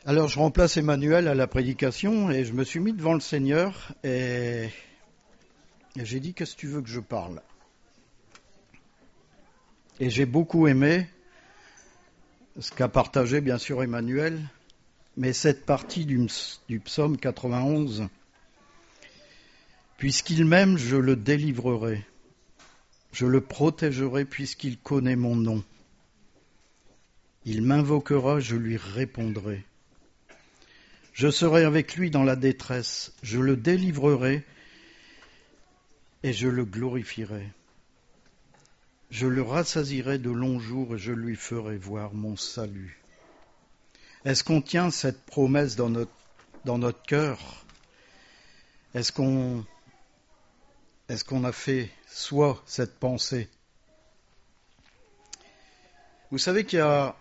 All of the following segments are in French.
Alors je remplace Emmanuel à la prédication et je me suis mis devant le Seigneur et j'ai dit qu'est-ce que tu veux que je parle? Et j'ai beaucoup aimé ce qu'a partagé bien sûr Emmanuel, mais cette partie du psaume 91, puisqu'il m'aime, je le délivrerai, je le protégerai puisqu'il connaît mon nom. Il m'invoquera, je lui répondrai. Je serai avec lui dans la détresse, je le délivrerai et je le glorifierai. Je le rassasierai de longs jours et je lui ferai voir mon salut. Est-ce qu'on tient cette promesse dans notre cœur? Est-ce qu'on a fait soi cette pensée? Vous savez qu'il y a,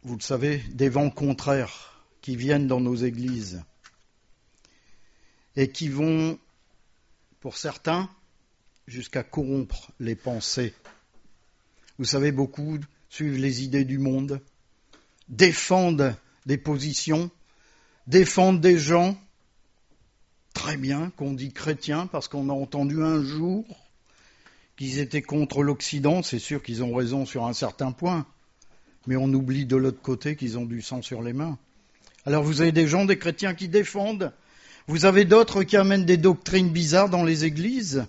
vous le savez, des vents contraires qui viennent dans nos églises et qui vont, pour certains, jusqu'à corrompre les pensées. Vous savez, beaucoup suivent les idées du monde, défendent des positions, défendent des gens, très bien, qu'on dit chrétiens, parce qu'on a entendu un jour qu'ils étaient contre l'Occident. C'est sûr qu'ils ont raison sur un certain point, mais on oublie de l'autre côté qu'ils ont du sang sur les mains. Alors vous avez des gens, des chrétiens qui défendent, vous avez d'autres qui amènent des doctrines bizarres dans les églises,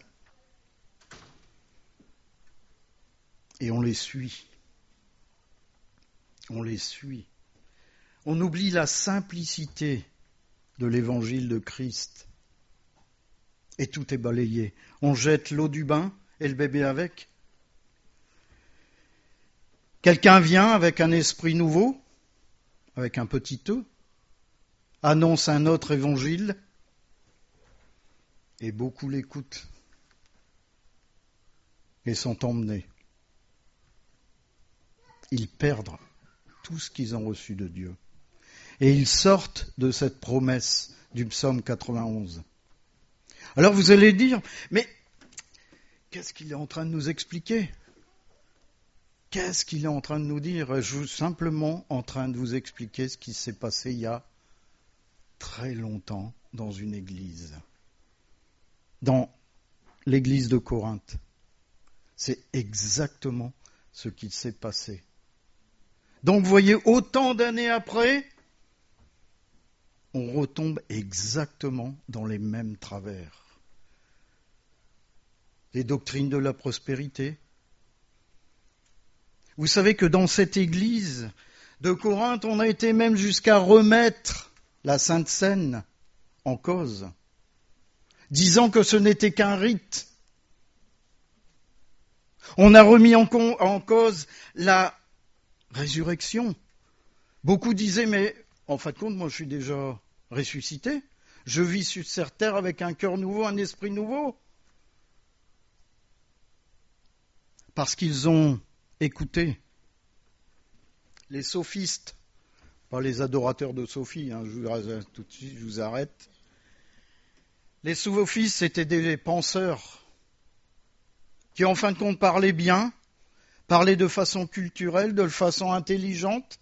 et on les suit. On les suit. On oublie la simplicité de l'évangile de Christ. Et tout est balayé. On jette l'eau du bain et le bébé avec. Quelqu'un vient avec un esprit nouveau, avec un petit E, annonce un autre évangile, et beaucoup l'écoutent et sont emmenés. Ils perdent tout ce qu'ils ont reçu de Dieu. Et ils sortent de cette promesse du psaume 91. Alors vous allez dire, mais qu'est-ce qu'il est en train de nous expliquer? Qu'est-ce qu'il est en train de nous dire? Je suis simplement en train de vous expliquer ce qui s'est passé il y a très longtemps dans une église. Dans l'église de Corinthe. C'est exactement ce qui s'est passé. Donc vous voyez, autant d'années après, on retombe exactement dans les mêmes travers. Les doctrines de la prospérité. Vous savez que dans cette église de Corinthe, on a été même jusqu'à remettre la Sainte Seine en cause, disant que ce n'était qu'un rite. On a remis en cause la résurrection. Beaucoup disaient, mais en fin de compte, moi je suis déjà ressuscité. Je vis sur cette terre avec un cœur nouveau, un esprit nouveau. Parce qu'ils ont écouté les sophistes, pas les adorateurs de Sophie, tout de suite je vous arrête. Les sophistes, c'était des penseurs qui en fin de compte parlaient bien, parlaient de façon culturelle, de façon intelligente,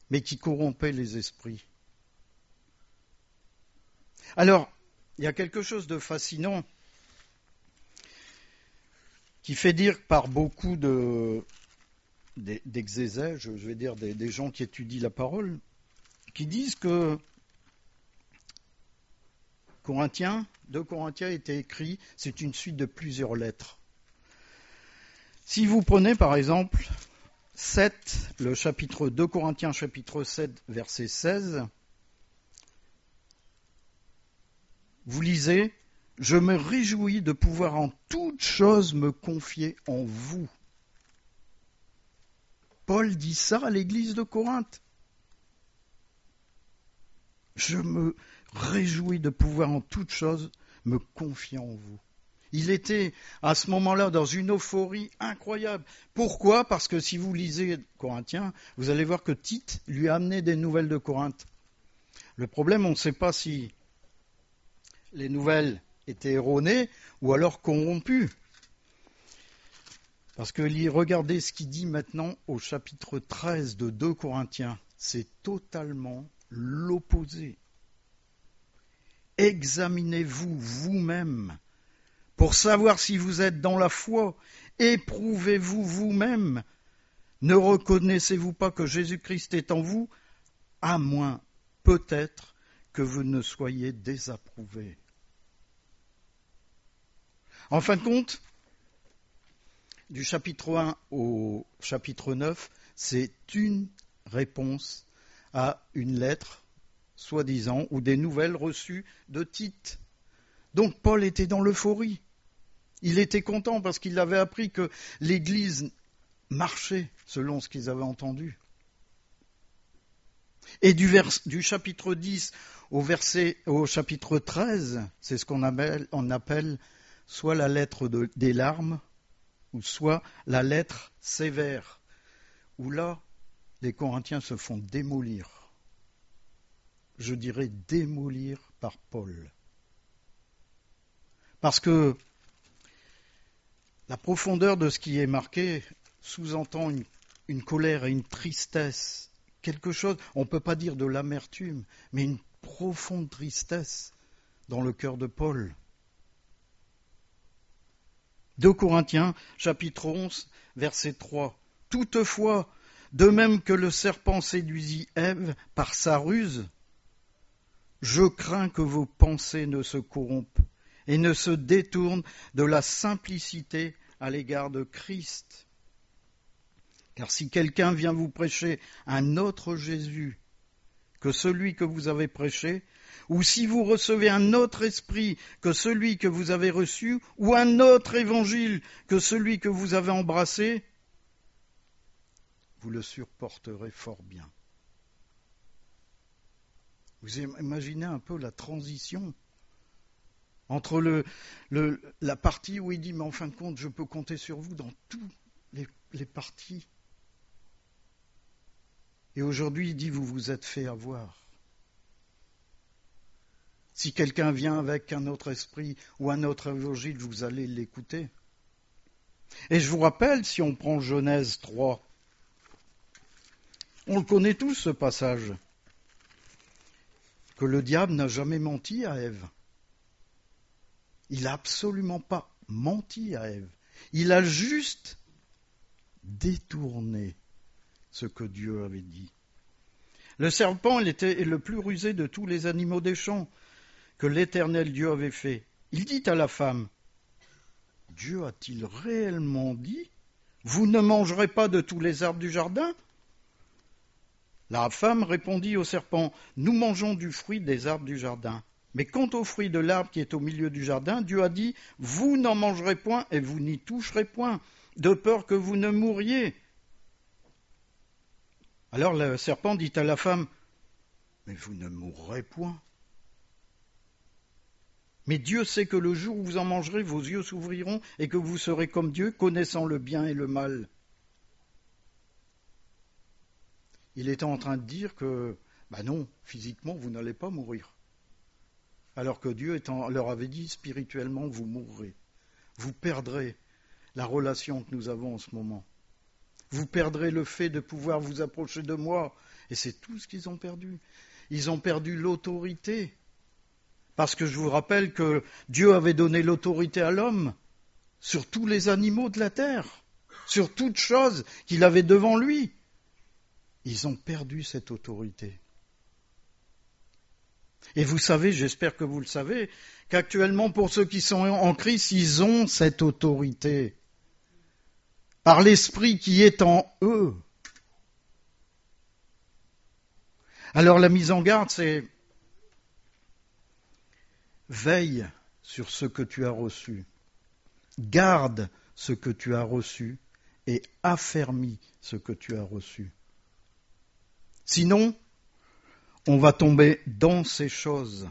mais qui corrompaient les esprits. Alors, il y a quelque chose de fascinant qui fait dire par beaucoup d'exégètes, je vais dire des gens qui étudient la parole, qui disent que 2 Corinthiens était écrit, c'est une suite de plusieurs lettres. Si vous prenez par exemple 7, le chapitre 2 Corinthiens, chapitre 7, verset 16, vous lisez « Je me réjouis de pouvoir en toute chose me confier en vous ». Paul dit ça à l'église de Corinthe. Je me réjouis de pouvoir en toute chose me confier en vous. Il était à ce moment-là dans une euphorie incroyable. Pourquoi? Parce que si vous lisez Corinthiens, vous allez voir que Tite lui a amené des nouvelles de Corinthe. Le problème, on ne sait pas si les nouvelles étaient erronées ou alors corrompues. Parce que regardez ce qu'il dit maintenant au chapitre 13 de 2 Corinthiens. c'est totalement l'opposé. Examinez-vous vous-même pour savoir si vous êtes dans la foi. Éprouvez-vous vous-même. Ne reconnaissez-vous pas que Jésus-Christ est en vous, à moins peut-être que vous ne soyez désapprouvé. En fin de compte, du chapitre 1 au chapitre 9, c'est une réponse à une lettre, soi-disant, ou des nouvelles reçues de Tite. Donc Paul était dans l'euphorie. Il était content parce qu'il avait appris que l'Église marchait selon ce qu'ils avaient entendu. Et du chapitre 10 au chapitre 13, c'est ce qu'on appelle soit la lettre des larmes, ou soit la lettre sévère, où là, les Corinthiens se font démolir. Je dirais démolir par Paul. Parce que la profondeur de ce qui est marqué sous-entend une colère et une tristesse, quelque chose, on ne peut pas dire de l'amertume, mais une profonde tristesse dans le cœur de Paul. 2 Corinthiens, chapitre 11, verset 3. Toutefois, de même que le serpent séduisit Ève par sa ruse, je crains que vos pensées ne se corrompent et ne se détournent de la simplicité à l'égard de Christ. Car si quelqu'un vient vous prêcher un autre Jésus que celui que vous avez prêché, ou si vous recevez un autre esprit que celui que vous avez reçu, ou un autre évangile que celui que vous avez embrassé, vous le supporterez fort bien. Vous imaginez un peu la transition entre la partie où il dit « mais en fin de compte, je peux compter sur vous dans toutes les parties ». Et aujourd'hui, il dit « vous vous êtes fait avoir ». Si quelqu'un vient avec un autre esprit ou un autre évangile, vous allez l'écouter. Et je vous rappelle, si on prend Genèse 3, on le connaît tous ce passage, que le diable n'a jamais menti à Ève. Il n'a absolument pas menti à Ève. Il a juste détourné ce que Dieu avait dit. Le serpent, il était le plus rusé de tous les animaux des champs que l'Éternel Dieu avait fait. Il dit à la femme, « Dieu a-t-il réellement dit, vous ne mangerez pas de tous les arbres du jardin ?» La femme répondit au serpent, « Nous mangeons du fruit des arbres du jardin. Mais quant au fruit de l'arbre qui est au milieu du jardin, Dieu a dit, vous n'en mangerez point et vous n'y toucherez point, de peur que vous ne mouriez. » Alors le serpent dit à la femme, « Mais vous ne mourrez point. Mais Dieu sait que le jour où vous en mangerez, vos yeux s'ouvriront et que vous serez comme Dieu, connaissant le bien et le mal. » Il était en train de dire que, non, physiquement, vous n'allez pas mourir. Alors que Dieu leur avait dit, spirituellement, vous mourrez. Vous perdrez la relation que nous avons en ce moment. Vous perdrez le fait de pouvoir vous approcher de moi. Et c'est tout ce qu'ils ont perdu. Ils ont perdu l'autorité. Parce que je vous rappelle que Dieu avait donné l'autorité à l'homme sur tous les animaux de la terre, sur toutes choses qu'il avait devant lui. Ils ont perdu cette autorité. Et vous savez, j'espère que vous le savez, qu'actuellement, pour ceux qui sont en Christ, ils ont cette autorité par l'Esprit qui est en eux. Alors la mise en garde, c'est veille sur ce que tu as reçu, garde ce que tu as reçu et affermis ce que tu as reçu. Sinon, on va tomber dans ces choses.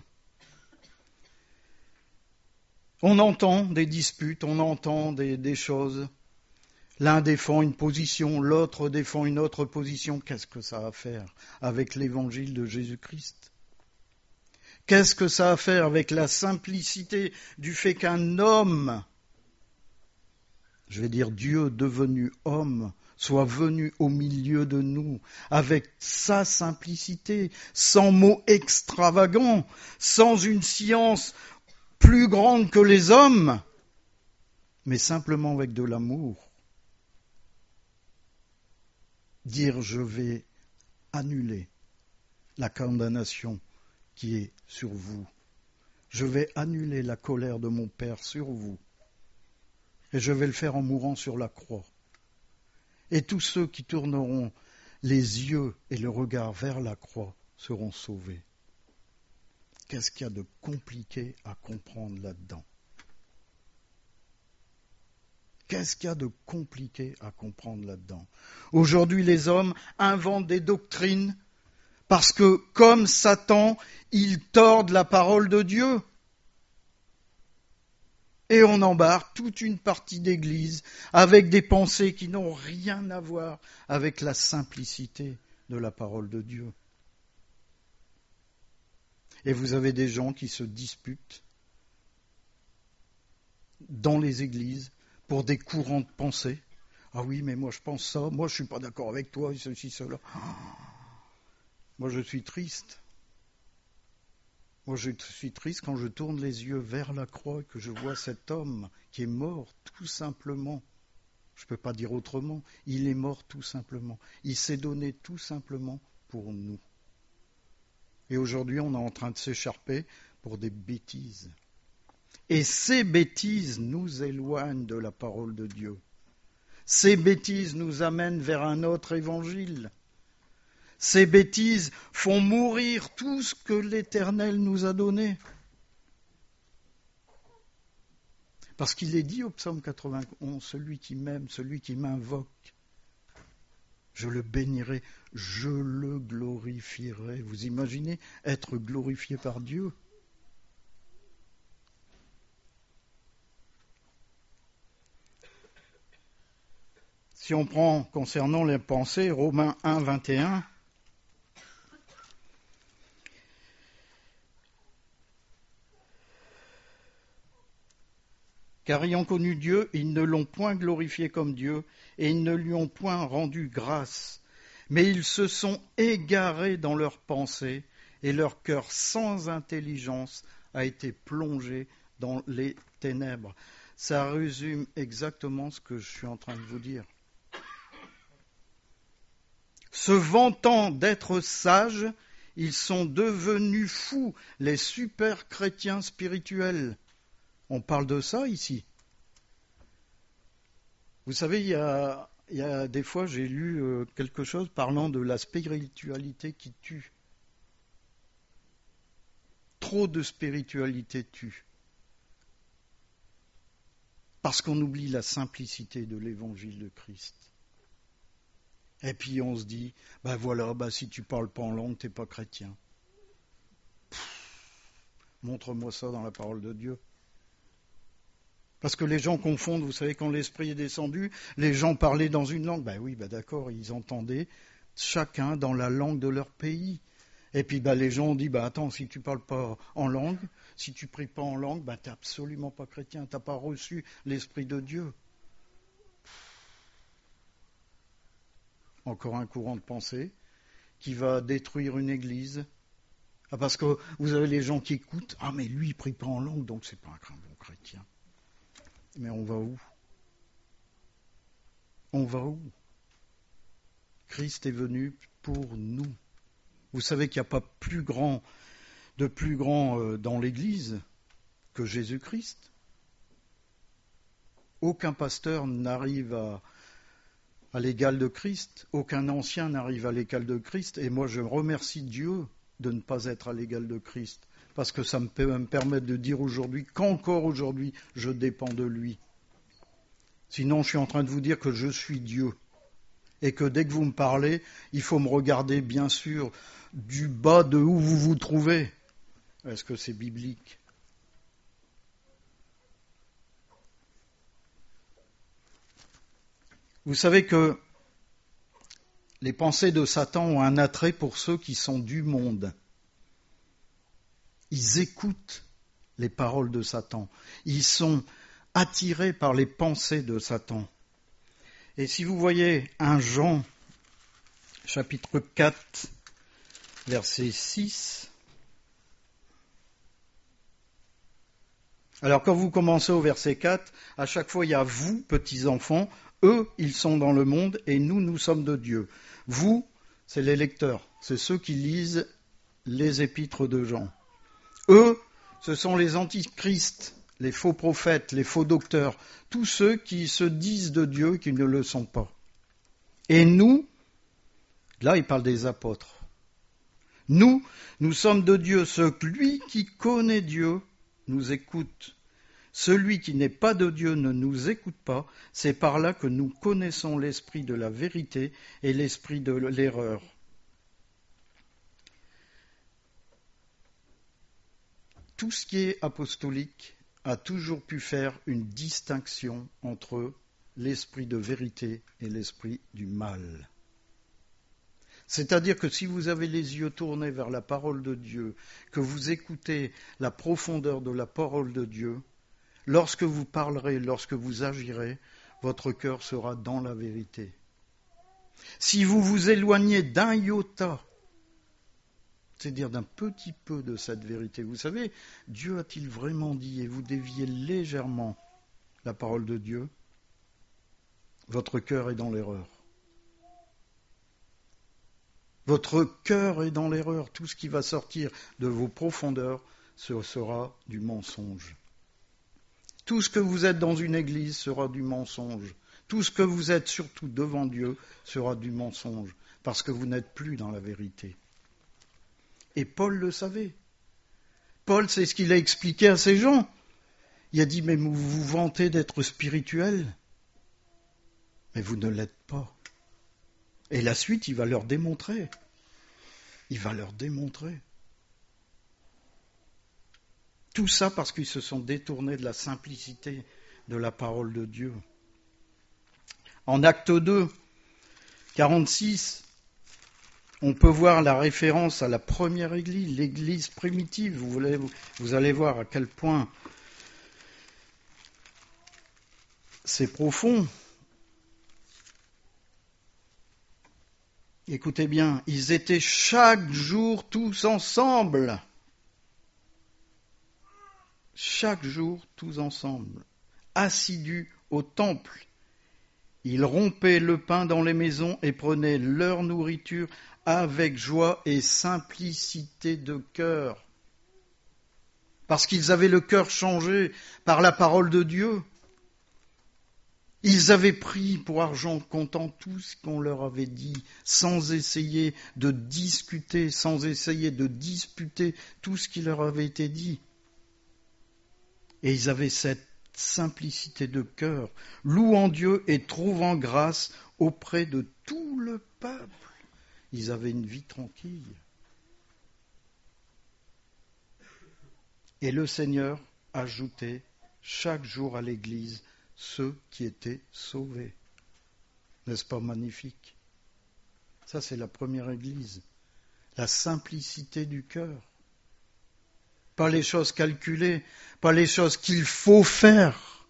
On entend des disputes, on entend des choses. L'un défend une position, l'autre défend une autre position. Qu'est-ce que ça a à faire avec l'évangile de Jésus-Christ ? Qu'est-ce que ça a à faire avec la simplicité du fait qu'un homme, je vais dire Dieu devenu homme, soit venu au milieu de nous avec sa simplicité, sans mots extravagants, sans une science plus grande que les hommes, mais simplement avec de l'amour. Dire je vais annuler la condamnation qui est sur vous. Je vais annuler la colère de mon Père sur vous. Et je vais le faire en mourant sur la croix. Et tous ceux qui tourneront les yeux et le regard vers la croix seront sauvés. Qu'est-ce qu'il y a de compliqué à comprendre là-dedans? Qu'est-ce qu'il y a de compliqué à comprendre là-dedans? Aujourd'hui, les hommes inventent des doctrines parce que, comme Satan, ils tordent la parole de Dieu. Et on embarque toute une partie d'Église avec des pensées qui n'ont rien à voir avec la simplicité de la parole de Dieu. Et vous avez des gens qui se disputent dans les églises pour des courants de pensée. Ah oui, mais moi je pense ça, moi je ne suis pas d'accord avec toi, et ceci, cela. Moi je suis triste. Moi je suis triste quand je tourne les yeux vers la croix et que je vois cet homme qui est mort tout simplement. Je ne peux pas dire autrement, il est mort tout simplement. Il s'est donné tout simplement pour nous. Et aujourd'hui on est en train de s'écharper pour des bêtises. Et ces bêtises nous éloignent de la parole de Dieu. Ces bêtises nous amènent vers un autre évangile. Ces bêtises font mourir tout ce que l'Éternel nous a donné. Parce qu'il est dit au psaume 91, celui qui m'aime, celui qui m'invoque, je le bénirai, je le glorifierai. Vous imaginez être glorifié par Dieu? Si on prend concernant les pensées, Romains 1, 21, car ayant connu Dieu, ils ne l'ont point glorifié comme Dieu, et ils ne lui ont point rendu grâce. Mais ils se sont égarés dans leurs pensées, et leur cœur sans intelligence a été plongé dans les ténèbres. Ça résume exactement ce que je suis en train de vous dire. Se vantant d'être sages, ils sont devenus fous, les super chrétiens spirituels. On parle de ça ici. Vous savez, il y a des fois, j'ai lu quelque chose parlant de la spiritualité qui tue. Trop de spiritualité tue. Parce qu'on oublie la simplicité de l'évangile de Christ. Et puis on se dit, si tu parles pas en langue, t'es pas chrétien. Montre-moi ça dans la parole de Dieu. Parce que les gens confondent, vous savez, quand l'Esprit est descendu, les gens parlaient dans une langue. D'accord, ils entendaient chacun dans la langue de leur pays. Et puis les gens ont dit, attends, si tu parles pas en langue, si tu pries pas en langue, t'es absolument pas chrétien, t'as pas reçu l'Esprit de Dieu. Encore un courant de pensée qui va détruire une église. Parce que vous avez les gens qui écoutent, mais lui il prie pas en langue, donc c'est pas un bon chrétien. Mais on va où? On va où? Christ est venu pour nous. Vous savez qu'il n'y a pas de plus grand dans l'Église que Jésus-Christ. Aucun pasteur n'arrive à l'égal de Christ. Aucun ancien n'arrive à l'égal de Christ. Et moi, je remercie Dieu de ne pas être à l'égal de Christ. Parce que ça peut me permettre de dire aujourd'hui qu'encore aujourd'hui, je dépends de lui. Sinon, je suis en train de vous dire que je suis Dieu. Et que dès que vous me parlez, il faut me regarder, bien sûr, du bas de où vous vous trouvez. Est-ce que c'est biblique? Vous savez que les pensées de Satan ont un attrait pour ceux qui sont du monde. Ils écoutent les paroles de Satan. Ils sont attirés par les pensées de Satan. Et si vous voyez 1 Jean, chapitre 4, verset 6, alors quand vous commencez au verset 4, à chaque fois il y a vous, petits enfants, eux, ils sont dans le monde et nous, nous sommes de Dieu. Vous, c'est les lecteurs, c'est ceux qui lisent les épîtres de Jean. Eux, ce sont les antichrists, les faux prophètes, les faux docteurs, tous ceux qui se disent de Dieu et qui ne le sont pas. Et nous, là il parle des apôtres, nous sommes de Dieu, celui qui connaît Dieu nous écoute. Celui qui n'est pas de Dieu ne nous écoute pas, c'est par là que nous connaissons l'esprit de la vérité et l'esprit de l'erreur. Tout ce qui est apostolique a toujours pu faire une distinction entre l'esprit de vérité et l'esprit du mal. C'est-à-dire que si vous avez les yeux tournés vers la parole de Dieu, que vous écoutez la profondeur de la parole de Dieu, lorsque vous parlerez, lorsque vous agirez, votre cœur sera dans la vérité. Si vous vous éloignez d'un iota, c'est-à-dire d'un petit peu de cette vérité, vous savez, Dieu a-t-il vraiment dit, et vous déviez légèrement la parole de Dieu, votre cœur est dans l'erreur. Votre cœur est dans l'erreur. Tout ce qui va sortir de vos profondeurs, ce sera du mensonge. Tout ce que vous êtes dans une église sera du mensonge. Tout ce que vous êtes surtout devant Dieu sera du mensonge, parce que vous n'êtes plus dans la vérité. Et Paul le savait. Paul, c'est ce qu'il a expliqué à ces gens. Il a dit, mais vous vous vantez d'être spirituel, mais vous ne l'êtes pas. Et la suite, il va leur démontrer. Il va leur démontrer. Tout ça parce qu'ils se sont détournés de la simplicité de la parole de Dieu. En Acte 2, 46, on peut voir la référence à la première église, l'église primitive. Vous allez voir à quel point c'est profond. Écoutez bien, ils étaient chaque jour tous ensemble. Chaque jour tous ensemble, assidus au temple. Ils rompaient le pain dans les maisons et prenaient leur nourriture avec joie et simplicité de cœur. Parce qu'ils avaient le cœur changé par la parole de Dieu. Ils avaient pris pour argent comptant tout ce qu'on leur avait dit, sans essayer de discuter, sans essayer de disputer tout ce qui leur avait été dit. Et ils avaient cette simplicité de cœur, louant Dieu et trouvant grâce auprès de tout le peuple. Ils avaient une vie tranquille. Et le Seigneur ajoutait chaque jour à l'Église ceux qui étaient sauvés. N'est-ce pas magnifique? Ça, c'est la première Église. La simplicité du cœur. Pas les choses calculées, pas les choses qu'il faut faire,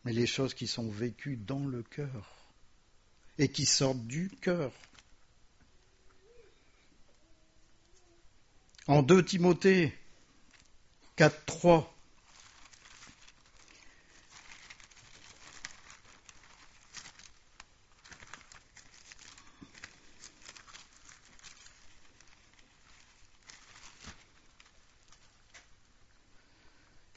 mais les choses qui sont vécues dans le cœur et qui sortent du cœur. En 2 Timothée 4, 3,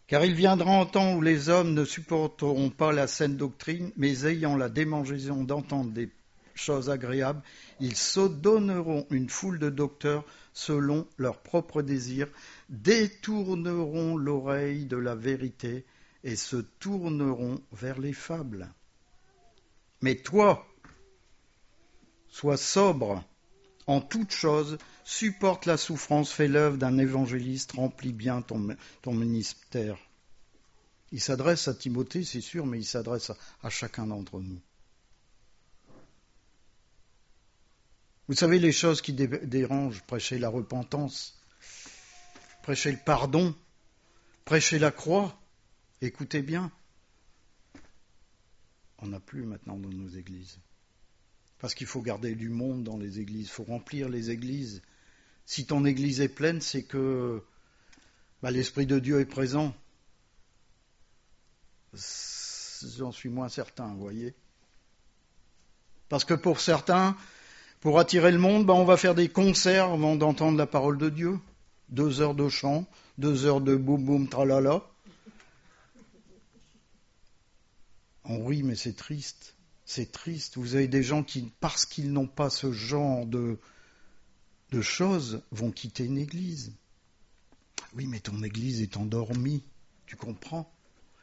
car il viendra un temps où les hommes ne supporteront pas la saine doctrine, mais ayant la démangeaison d'entendre des choses agréables, ils s'adonneront une foule de docteurs selon leurs propres désirs, détourneront l'oreille de la vérité et se tourneront vers les fables. Mais toi, sois sobre en toutes choses, supporte la souffrance, fais l'œuvre d'un évangéliste, remplis bien ton ministère. Il s'adresse à Timothée, c'est sûr, mais il s'adresse à chacun d'entre nous. Vous savez, les choses qui dérangent, prêcher la repentance, prêcher le pardon, prêcher la croix, écoutez bien, On n'a plus maintenant dans nos églises. Parce qu'il faut garder du monde dans les églises, il faut remplir les églises. Si ton église est pleine, c'est que l'Esprit de Dieu est présent. J'en suis moins certain, vous voyez. Parce que pour certains, pour attirer le monde, on va faire des concerts avant d'entendre la parole de Dieu. 2 heures de chant, 2 heures de boum boum tralala. On rit, mais c'est triste. C'est triste. Vous avez des gens qui, parce qu'ils n'ont pas ce genre de choses, vont quitter une église. Oui, mais ton église est endormie. Tu comprends ?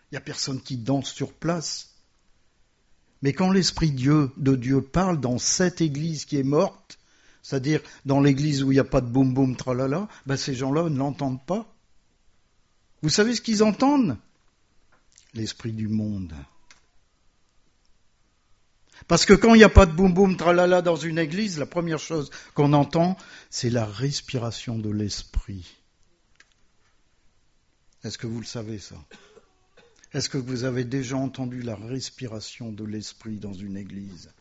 Il n'y a personne qui danse sur place. Mais quand l'Esprit de Dieu parle dans cette église qui est morte, c'est-à-dire dans l'église où il n'y a pas de boum boum tralala, ces gens-là ne l'entendent pas. Vous savez ce qu'ils entendent ? L'esprit du monde. Parce que quand il n'y a pas de boum boum tralala dans une église, la première chose qu'on entend, c'est la respiration de l'esprit. Est-ce que vous le savez ça ? Est-ce que vous avez déjà entendu la respiration de l'esprit dans une église ?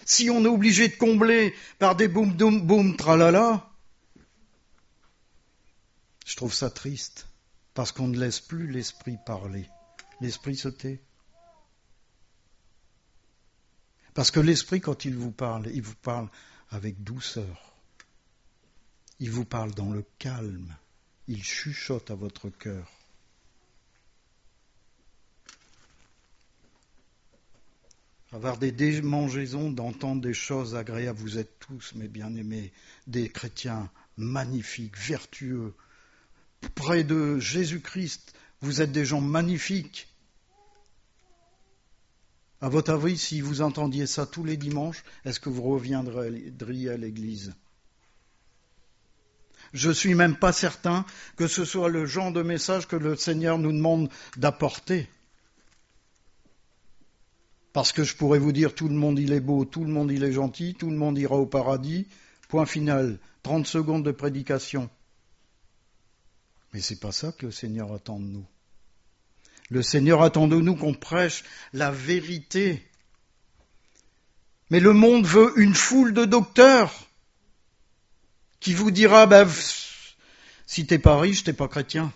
Si on est obligé de combler par des boum boum boum tralala, je trouve ça triste, parce qu'on ne laisse plus l'esprit parler. L'esprit se tait. Parce que l'esprit, quand il vous parle avec douceur. Il vous parle dans le calme. Il chuchote à votre cœur. Avoir des démangeaisons d'entendre des choses agréables. Vous êtes tous, mes bien-aimés, des chrétiens magnifiques, vertueux. Près de Jésus-Christ, vous êtes des gens magnifiques. À votre avis, si vous entendiez ça tous les dimanches, est-ce que vous reviendriez à l'église ? Je ne suis même pas certain que ce soit le genre de message que le Seigneur nous demande d'apporter. Parce que je pourrais vous dire, tout le monde il est beau, tout le monde il est gentil, tout le monde ira au paradis, point final, 30 secondes de prédication. Mais ce n'est pas ça que le Seigneur attend de nous. Le Seigneur attend de nous qu'on prêche la vérité. Mais le monde veut une foule de docteurs qui vous dira, si t'es pas riche, t'es pas chrétien.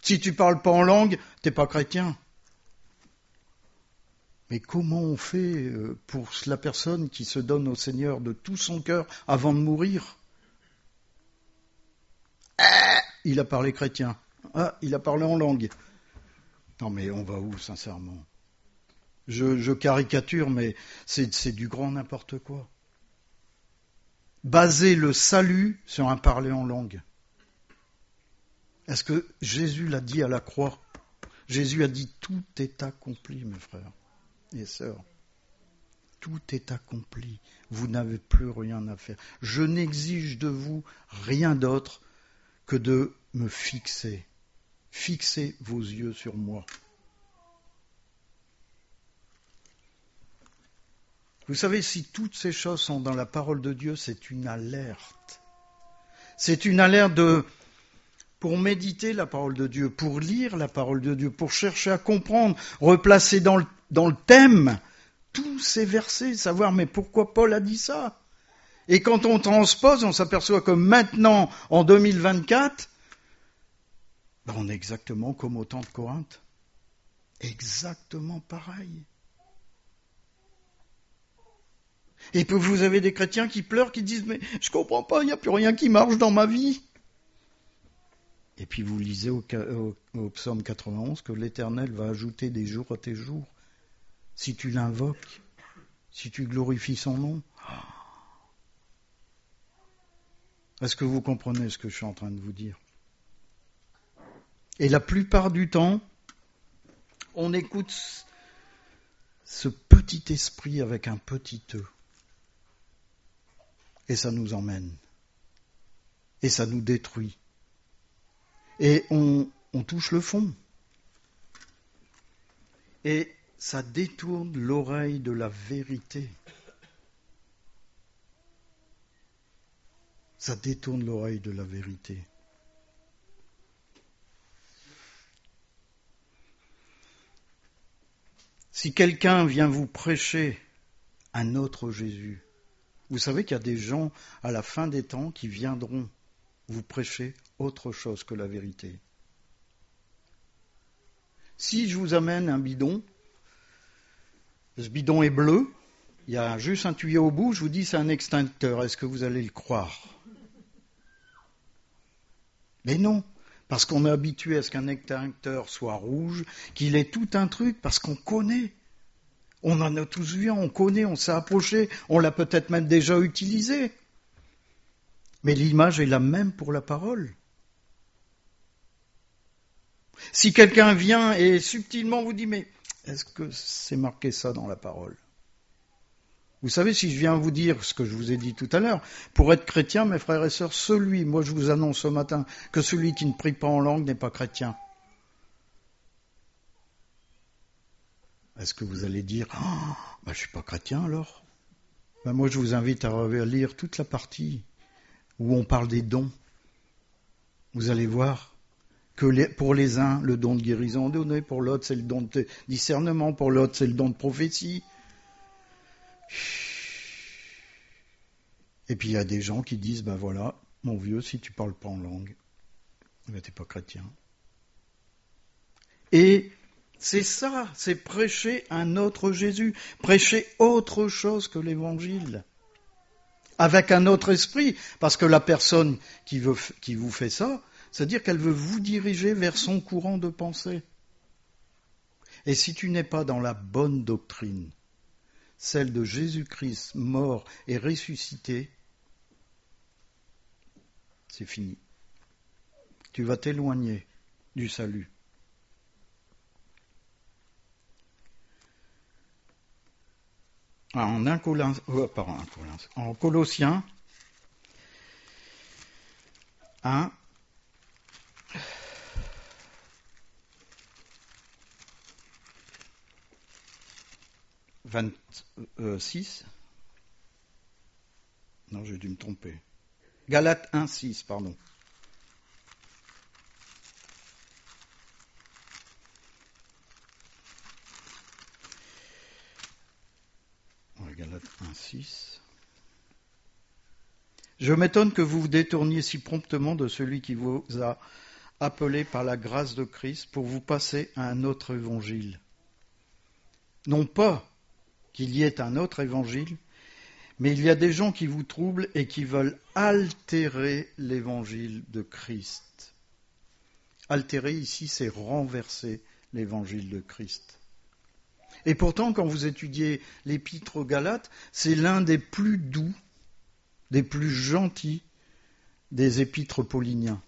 Si tu parles pas en langue, t'es pas chrétien. Mais comment on fait pour la personne qui se donne au Seigneur de tout son cœur avant de mourir ? Il a parlé chrétien. Il a parlé en langue. Non mais on va où, sincèrement ? Je caricature, mais c'est du grand n'importe quoi. Baser le salut sur un parler en langue. Est-ce que Jésus l'a dit à la croix ? Jésus a dit « Tout est accompli, mes frères et sœurs. Tout est accompli. Vous n'avez plus rien à faire. Je n'exige de vous rien d'autre que de me fixer. Fixez vos yeux sur moi. » Vous savez, si toutes ces choses sont dans la parole de Dieu, c'est une alerte. C'est une alerte pour méditer la parole de Dieu, pour lire la parole de Dieu, pour chercher à comprendre, replacer dans le thème tous ces versets, savoir mais pourquoi Paul a dit ça ? Et quand on transpose, on s'aperçoit que maintenant, en 2024, on est exactement comme au temps de Corinthe. Exactement pareil. Et puis vous avez des chrétiens qui pleurent, qui disent « Mais je comprends pas, il n'y a plus rien qui marche dans ma vie. » Et puis vous lisez au psaume 91 que l'Éternel va ajouter des jours à tes jours. Si tu l'invoques, si tu glorifies son nom. Est-ce que vous comprenez ce que je suis en train de vous dire ? Et la plupart du temps, on écoute ce petit esprit avec un petit e. Et ça nous emmène. Et ça nous détruit. Et on touche le fond. Et ça détourne l'oreille de la vérité. Ça détourne l'oreille de la vérité. Si quelqu'un vient vous prêcher un autre Jésus, vous savez qu'il y a des gens à la fin des temps qui viendront vous prêcher autre chose que la vérité. Si je vous amène un bidon, ce bidon est bleu, il y a juste un tuyau au bout, je vous dis c'est un extincteur, est-ce que vous allez le croire? Mais non, parce qu'on est habitué à ce qu'un extincteur soit rouge, qu'il ait tout un truc, parce qu'on connaît. On en a tous vu, on connaît, on s'est approché, on l'a peut-être même déjà utilisé. Mais l'image est la même pour la parole. Si quelqu'un vient et subtilement vous dit, mais est-ce que c'est marqué ça dans la parole? Vous savez, si je viens vous dire ce que je vous ai dit tout à l'heure, pour être chrétien, mes frères et sœurs, moi je vous annonce ce matin que celui qui ne prie pas en langue n'est pas chrétien. Est-ce que vous allez dire, je ne suis pas chrétien alors? Moi je vous invite à lire toute la partie où on parle des dons. Vous allez voir que pour les uns, le don de guérison est donné, pour l'autre c'est le don de discernement, pour l'autre c'est le don de prophétie. Et puis il y a des gens qui disent, voilà, mon vieux, si tu ne parles pas en langue, tu n'es pas chrétien. Et c'est ça, c'est prêcher un autre Jésus, prêcher autre chose que l'évangile, avec un autre esprit, parce que la personne qui vous fait ça, c'est-à-dire qu'elle veut vous diriger vers son courant de pensée. Et si tu n'es pas dans la bonne doctrine, celle de Jésus-Christ mort et ressuscité, c'est fini. Tu vas t'éloigner du salut. En Colossiens 1, « 26. Non, j'ai dû me tromper. Galates 1, 6, pardon. Galates 1, 6. Je m'étonne que vous vous détourniez si promptement de celui qui vous a appelé par la grâce de Christ pour vous passer à un autre évangile. Non pas qu'il y ait un autre évangile, mais il y a des gens qui vous troublent et qui veulent altérer l'évangile de Christ. Altérer ici, c'est renverser l'évangile de Christ. Et pourtant, quand vous étudiez l'épître aux Galates, c'est l'un des plus doux, des plus gentils des épîtres pauliniens.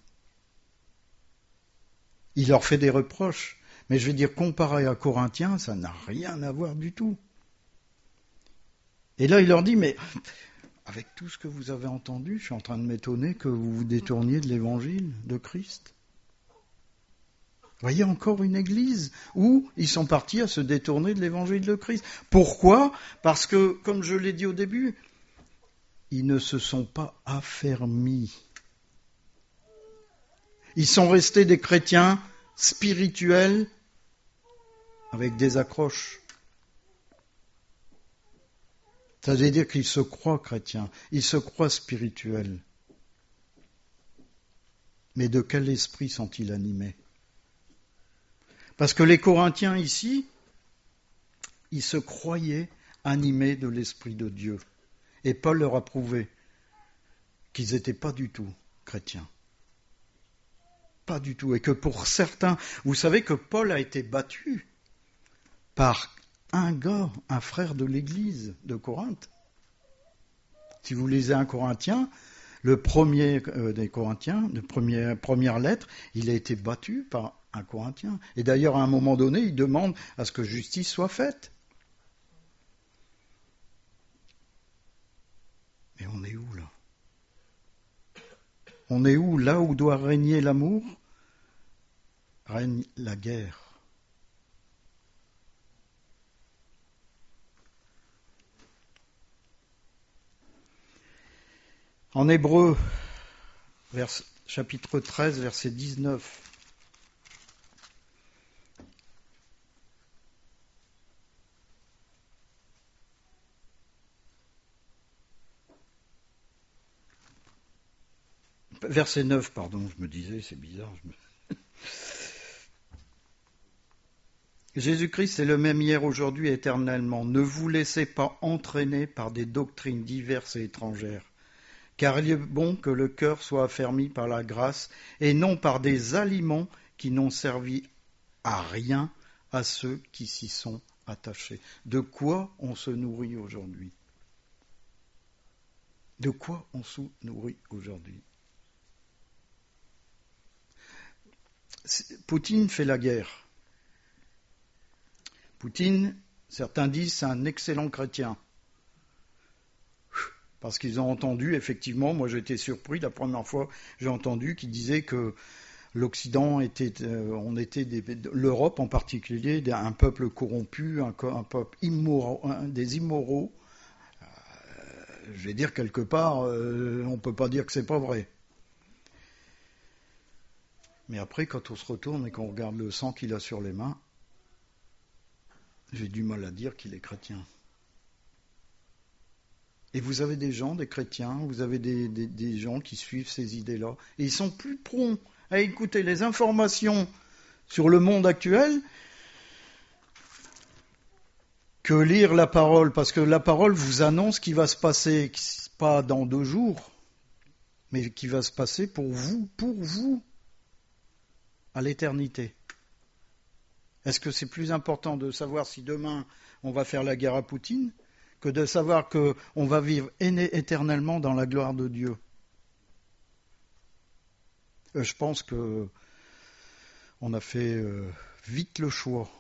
Il leur fait des reproches, mais je vais dire, comparé à Corinthiens, ça n'a rien à voir du tout. Et là, il leur dit, mais avec tout ce que vous avez entendu, je suis en train de m'étonner que vous vous détourniez de l'évangile de Christ. Voyez encore une église où ils sont partis à se détourner de l'évangile de Christ. Pourquoi ? Parce que, comme je l'ai dit au début, ils ne se sont pas affermis. Ils sont restés des chrétiens spirituels avec des accroches. Ça veut dire qu'ils se croient chrétiens, ils se croient spirituels. Mais de quel esprit sont-ils animés ? Parce que les Corinthiens ici, ils se croyaient animés de l'Esprit de Dieu. Et Paul leur a prouvé qu'ils n'étaient pas du tout chrétiens. Pas du tout. Et que pour certains, vous savez que Paul a été battu par un gars, un frère de l'église de Corinthe. Si vous lisez un Corinthien, le premier des Corinthiens, première lettre, il a été battu par un Corinthien. Et d'ailleurs, à un moment donné, il demande à ce que justice soit faite. Mais on est où là ? On est où ? Là où doit régner l'amour, règne la guerre. En Hébreux, chapitre 13, verset 19. verset 9, pardon, je me disais, c'est bizarre. Jésus-Christ est le même hier, aujourd'hui et éternellement. Ne vous laissez pas entraîner par des doctrines diverses et étrangères, car il est bon que le cœur soit affermi par la grâce et non par des aliments qui n'ont servi à rien à ceux qui s'y sont attachés. De quoi on se nourrit aujourd'hui ? De quoi on se nourrit aujourd'hui ? Poutine fait la guerre. Poutine, certains disent, c'est un excellent chrétien. Parce qu'ils ont entendu, effectivement, moi j'ai été surpris, la première fois j'ai entendu qu'ils disaient que l'Occident était, l'Europe en particulier, un peuple corrompu, un peuple des immoraux. Je vais dire quelque part, on ne peut pas dire que c'est pas vrai. Mais après, quand on se retourne et qu'on regarde le sang qu'il a sur les mains, j'ai du mal à dire qu'il est chrétien. Et vous avez des gens, des chrétiens, vous avez des gens qui suivent ces idées-là, et ils sont plus prompts à écouter les informations sur le monde actuel que lire la parole, parce que la parole vous annonce ce qui va se passer, pas dans 2 jours, mais qui va se passer pour vous, à l'éternité. Est-ce que c'est plus important de savoir si demain on va faire la guerre à Poutine que de savoir qu'on va vivre éternellement dans la gloire de Dieu ? Je pense qu'on a fait vite le choix.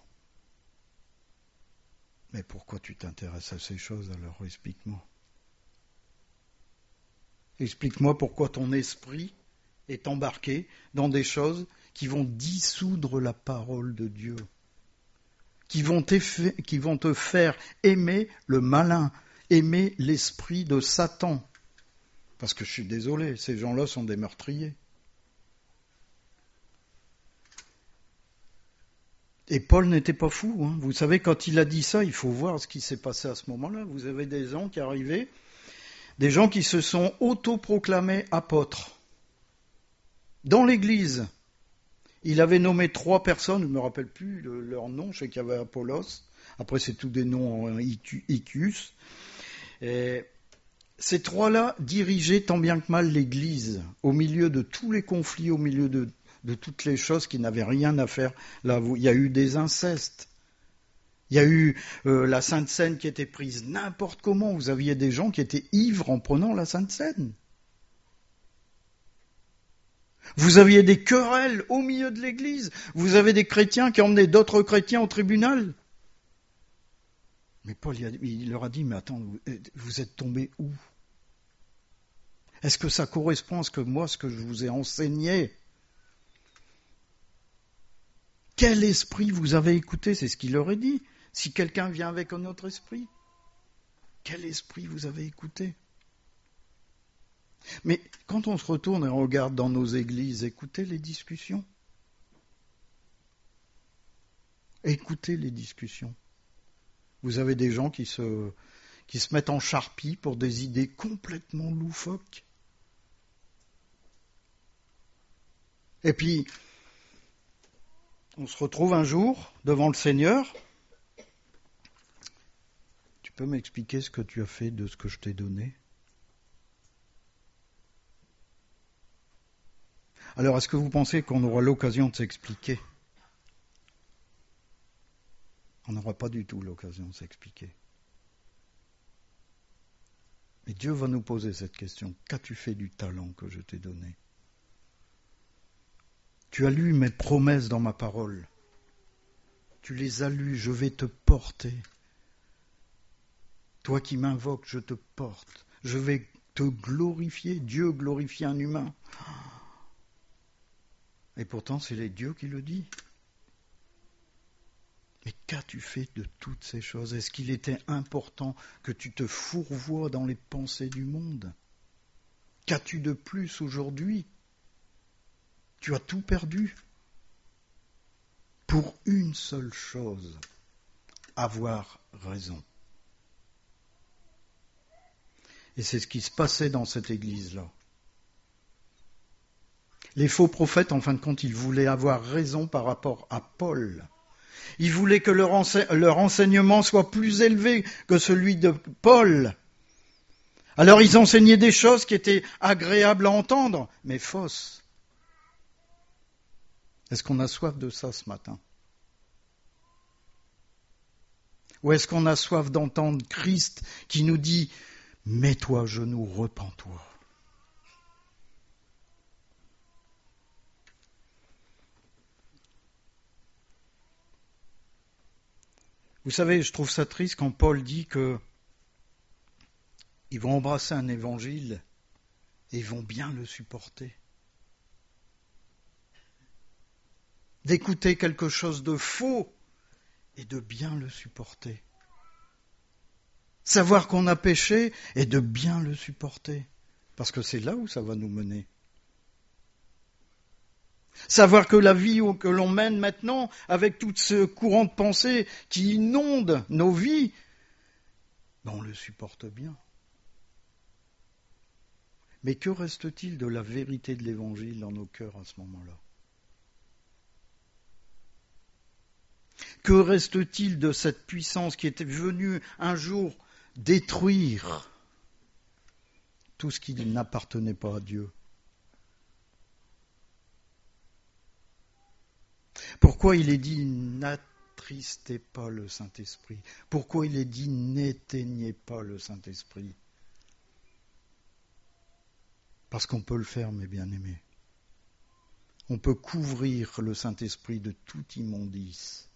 Mais pourquoi tu t'intéresses à ces choses alors ? Explique-moi. Explique-moi pourquoi ton esprit est embarqué dans des choses qui vont dissoudre la parole de Dieu, qui vont te faire aimer le malin, aimer l'esprit de Satan. Parce que je suis désolé, ces gens-là sont des meurtriers. Et Paul n'était pas fou. Hein. Vous savez, quand il a dit ça, il faut voir ce qui s'est passé à ce moment-là. Vous avez des gens qui arrivaient, des gens qui se sont autoproclamés apôtres. Dans l'Église, il avait nommé 3 personnes, je ne me rappelle plus leur nom, je sais qu'il y avait Apollos, après c'est tous des noms en Icus. Et ces 3-là dirigeaient tant bien que mal l'Église, au milieu de tous les conflits, au milieu de toutes les choses qui n'avaient rien à faire. Là, il y a eu des incestes, il y a eu la Sainte Seine qui était prise n'importe comment, vous aviez des gens qui étaient ivres en prenant la Sainte Seine. Vous aviez des querelles au milieu de l'Église. Vous avez des chrétiens qui emmenaient d'autres chrétiens au tribunal. Mais Paul, il leur a dit, mais attends, vous êtes tombés où ? Est-ce que ça correspond à ce que je vous ai enseigné ? Quel esprit vous avez écouté ? C'est ce qu'il leur a dit. Si quelqu'un vient avec un autre esprit, quel esprit vous avez écouté ? Mais quand on se retourne et on regarde dans nos églises, écoutez les discussions. Écoutez les discussions. Vous avez des gens qui se mettent en charpie pour des idées complètement loufoques. Et puis, on se retrouve un jour devant le Seigneur. Tu peux m'expliquer ce que tu as fait de ce que je t'ai donné ? Alors, est-ce que vous pensez qu'on aura l'occasion de s'expliquer ? On n'aura pas du tout l'occasion de s'expliquer. Mais Dieu va nous poser cette question. Qu'as-tu fait du talent que je t'ai donné ? Tu as lu mes promesses dans ma parole. Tu les as lues, je vais te porter. Toi qui m'invoques, je te porte. Je vais te glorifier. Dieu glorifie un humain. Et pourtant, c'est les dieux qui le disent. Mais qu'as-tu fait de toutes ces choses ? Est-ce qu'il était important que tu te fourvoies dans les pensées du monde ? Qu'as-tu de plus aujourd'hui ? Tu as tout perdu. Pour une seule chose, avoir raison. Et c'est ce qui se passait dans cette église-là. Les faux prophètes, en fin de compte, ils voulaient avoir raison par rapport à Paul. Ils voulaient que leur enseignement soit plus élevé que celui de Paul. Alors ils enseignaient des choses qui étaient agréables à entendre, mais fausses. Est-ce qu'on a soif de ça ce matin? Ou est-ce qu'on a soif d'entendre Christ qui nous dit « Mets-toi à genoux, repens-toi ». Vous savez, je trouve ça triste quand Paul dit que ils vont embrasser un évangile et ils vont bien le supporter. D'écouter quelque chose de faux et de bien le supporter. Savoir qu'on a péché et de bien le supporter. Parce que c'est là où ça va nous mener. Savoir que la vie que l'on mène maintenant, avec tout ce courant de pensée qui inonde nos vies, on le supporte bien. Mais que reste-t-il de la vérité de l'Évangile dans nos cœurs à ce moment-là? Que reste-t-il de cette puissance qui était venue un jour détruire tout ce qui n'appartenait pas à Dieu? Pourquoi il est dit « n'attristez pas le Saint-Esprit » ? Pourquoi il est dit « n'éteignez pas le Saint-Esprit » ? Parce qu'on peut le faire, mes bien-aimés. On peut couvrir le Saint-Esprit de toute immondice.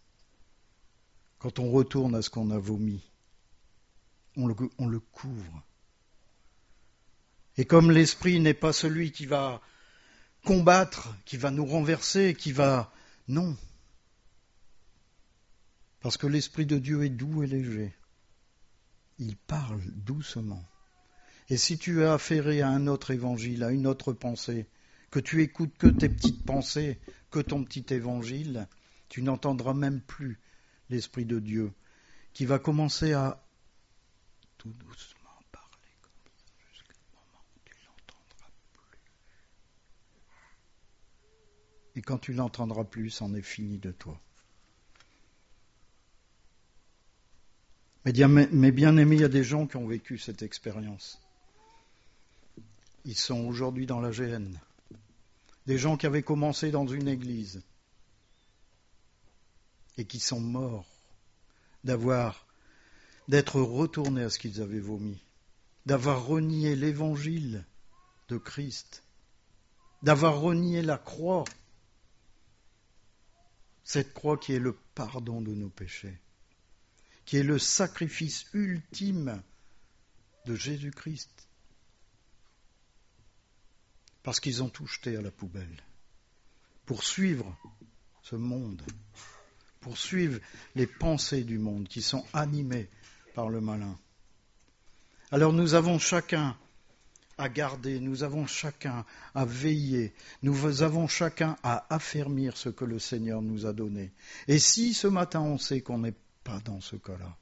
Quand on retourne à ce qu'on a vomi, on le couvre. Et comme l'Esprit n'est pas celui qui va combattre, qui va nous renverser, qui va... Non. Parce que l'Esprit de Dieu est doux et léger. Il parle doucement. Et si tu es affairé à un autre évangile, à une autre pensée, que tu écoutes que tes petites pensées, que ton petit évangile, tu n'entendras même plus l'Esprit de Dieu, qui va commencer à tout doucement parler comme ça, jusqu'au moment où tu l'entendras plus. Et quand tu l'entendras plus, c'en est fini de toi. Mais bien aimés, il y a des gens qui ont vécu cette expérience. Ils sont aujourd'hui dans la géhenne. Des gens qui avaient commencé dans une église et qui sont morts d'être retournés à ce qu'ils avaient vomi, d'avoir renié l'évangile de Christ, d'avoir renié la croix, cette croix qui est le pardon de nos péchés, qui est le sacrifice ultime de Jésus-Christ. Parce qu'ils ont tout jeté à la poubelle pour suivre ce monde, pour suivre les pensées du monde qui sont animées par le malin. Alors nous avons chacun à garder, nous avons chacun à veiller, nous avons chacun à affermir ce que le Seigneur nous a donné. Et si ce matin on sait qu'on n'est pas dans ce cas-là,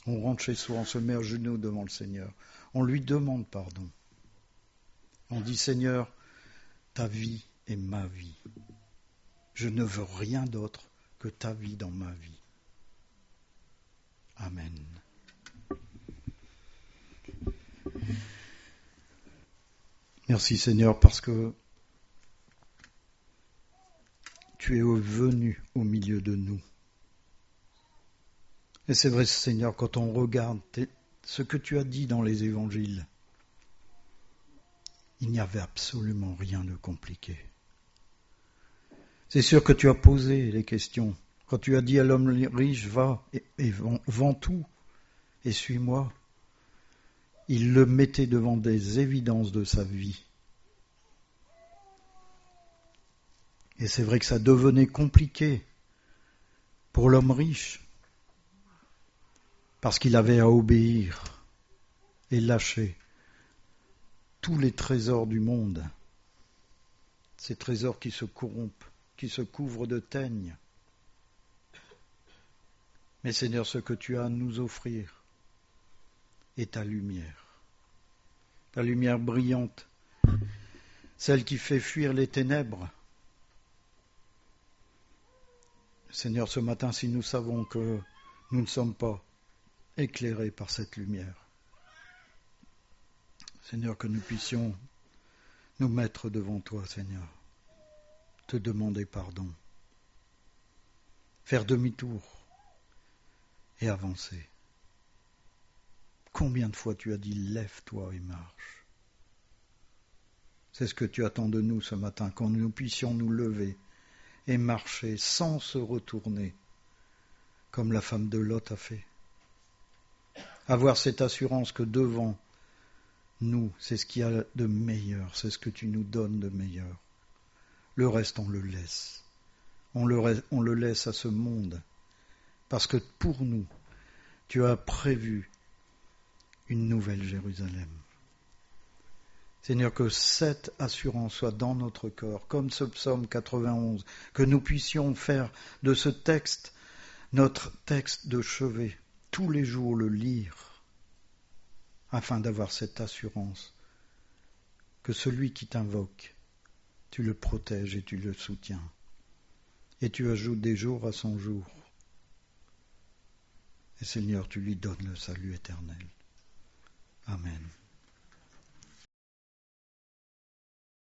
on rentre chez soi, on se met à genoux devant le Seigneur, on lui demande pardon. On dit, Seigneur, ta vie est ma vie. Je ne veux rien d'autre que ta vie dans ma vie. Amen. Merci Seigneur parce que tu es venu au milieu de nous. Et c'est vrai Seigneur, quand on regarde ce que tu as dit dans les évangiles, il n'y avait absolument rien de compliqué. C'est sûr que tu as posé les questions. Quand tu as dit à l'homme riche, va et vends tout et suis-moi, il le mettait devant des évidences de sa vie. Et c'est vrai que ça devenait compliqué pour l'homme riche, parce qu'il avait à obéir et lâcher tous les trésors du monde, ces trésors qui se corrompent, qui se couvrent de teigne. Mais Seigneur, ce que tu as à nous offrir est ta lumière brillante, celle qui fait fuir les ténèbres. Seigneur, ce matin, si nous savons que nous ne sommes pas éclairés par cette lumière, Seigneur, que nous puissions nous mettre devant toi, Seigneur, te demander pardon, faire demi-tour et avancer. Combien de fois tu as dit « lève-toi et marche ». C'est ce que tu attends de nous ce matin, quand nous puissions nous lever et marcher sans se retourner, comme la femme de Lot a fait. Avoir cette assurance que devant nous, c'est ce qu'il y a de meilleur, c'est ce que tu nous donnes de meilleur. Le reste, on le laisse. On le laisse à ce monde, parce que pour nous, tu as prévu une nouvelle Jérusalem. Seigneur, que cette assurance soit dans notre corps, comme ce psaume 91, que nous puissions faire de ce texte notre texte de chevet, tous les jours le lire, afin d'avoir cette assurance que celui qui t'invoque, tu le protèges et tu le soutiens, et tu ajoutes des jours à son jour. Et Seigneur, tu lui donnes le salut éternel. Amen.